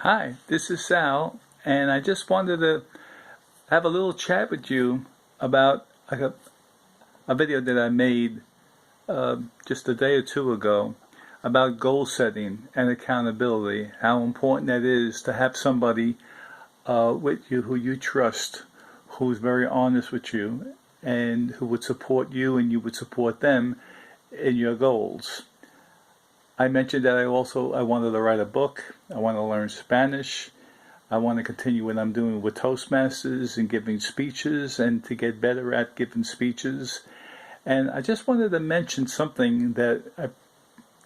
Hi, this is Sal, and I just wanted to have a little chat with you about a video that I made just a day or two ago about goal setting and accountability, how important that is to have somebody with you who you trust, who's very honest with you, and who would support you and you would support them in your goals. I mentioned that I wanted to write a book. I want to learn Spanish. I want to continue what I'm doing with Toastmasters and giving speeches and to get better at giving speeches. And I just wanted to mention something that I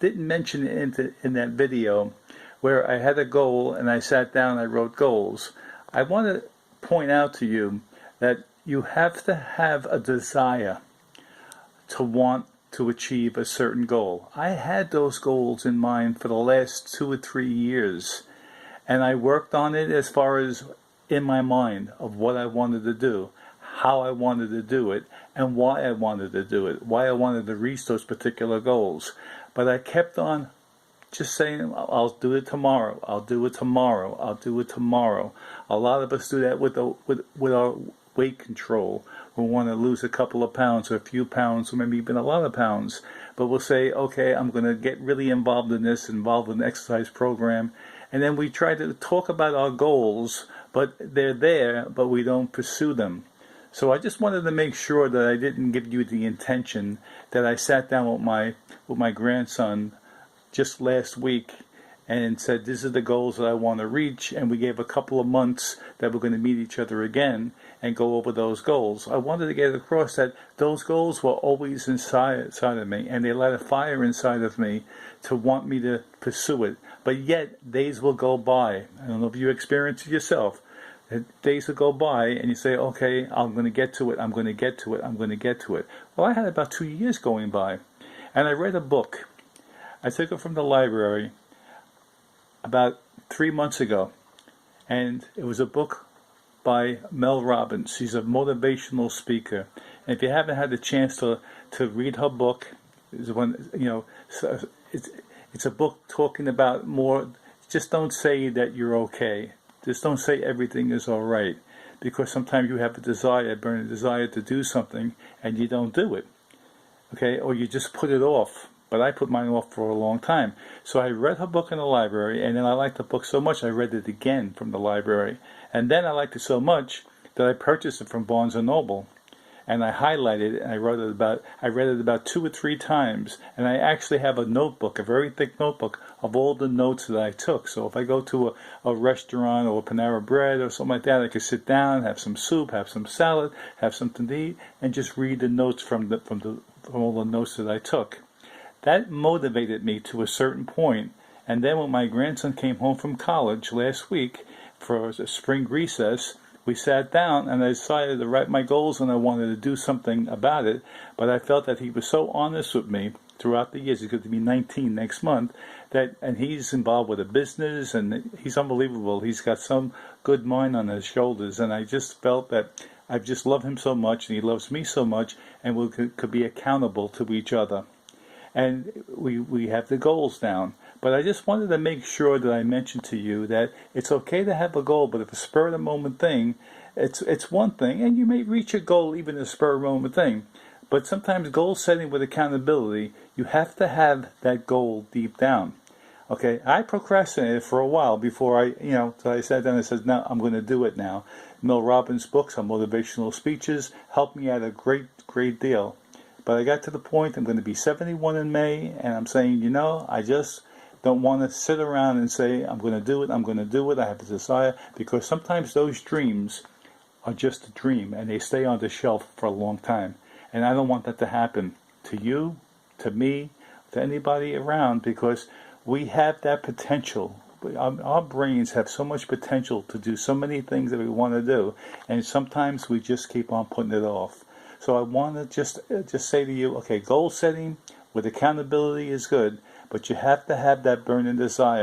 didn't mention in that video where I had a goal and I sat down and I wrote goals. I want to point out to you that you have to have a desire to want to achieve a certain goal. I had those goals in mind for the last 2 or 3 years, and I worked on it as far as in my mind of what I wanted to do, how I wanted to do it, and why I wanted to do it, why I wanted to reach those particular goals. But I kept on just saying, I'll do it tomorrow, I'll do it tomorrow, I'll do it tomorrow. A lot of us do that with our weight control. We want to lose a couple of pounds or a few pounds or maybe even a lot of pounds. But we'll say, okay, I'm going to get really involved in this, involved in an exercise program. And then we try to talk about our goals, but they're there, but we don't pursue them. So I just wanted to make sure that I didn't give you the intention that I sat down with my grandson just last week and said, these are the goals that I want to reach, and we gave a couple of months that we're going to meet each other again and go over those goals. I wanted to get across that those goals were always inside of me, and they light a fire inside of me to want me to pursue it. But yet, days will go by. I don't know if you experience it yourself. Days will go by, and you say, okay, I'm going to get to it, I'm going to get to it, I'm going to get to it. Well, I had about 2 years going by, and I read a book. I took it from the library about 3 months ago, and it was a book by Mel Robbins. She's a motivational speaker, and if you haven't had the chance to read her book, it's a book talking about more. Just don't say that you're okay. Just don't say everything is all right, because sometimes you have a burning desire to do something and you don't do it, okay, or you just put it off. But I put mine off for a long time. So I read her book in the library, and then I liked the book so much I read it again from the library. And then I liked it so much that I purchased it from Barnes & Noble. And I highlighted it, and I read it about 2 or 3 times. And I actually have a notebook, a very thick notebook, of all the notes that I took. So if I go to a restaurant or a Panera Bread or something like that, I could sit down, have some soup, have some salad, have something to eat, and just read the notes from all the notes that I took. That motivated me to a certain point, and then when my grandson came home from college last week for a spring recess, we sat down and I decided to write my goals and I wanted to do something about it, but I felt that he was so honest with me throughout the years. He's going to be 19 next month, and he's involved with a business, and he's unbelievable. He's got some good mind on his shoulders, and I just felt that I just love him so much and he loves me so much, and we could be accountable to each other. And we have the goals down. But I just wanted to make sure that I mentioned to you that it's okay to have a goal, but if a spur of the moment thing, it's one thing, and you may reach a goal even a spur of the moment thing. But sometimes goal setting with accountability, you have to have that goal deep down. Okay, I procrastinated for a while before so I sat down and said, no, I'm going to do it now. Mel Robbins' books on motivational speeches helped me out a great deal. But I got to the point, I'm going to be 71 in May, and I'm saying, I just don't want to sit around and say, I'm going to do it, I'm going to do it, I have a desire, because sometimes those dreams are just a dream, and they stay on the shelf for a long time. And I don't want that to happen to you, to me, to anybody around, because we have that potential. Our brains have so much potential to do so many things that we want to do, and sometimes we just keep on putting it off. So I want to just say to you, okay, goal setting with accountability is good, but you have to have that burning desire.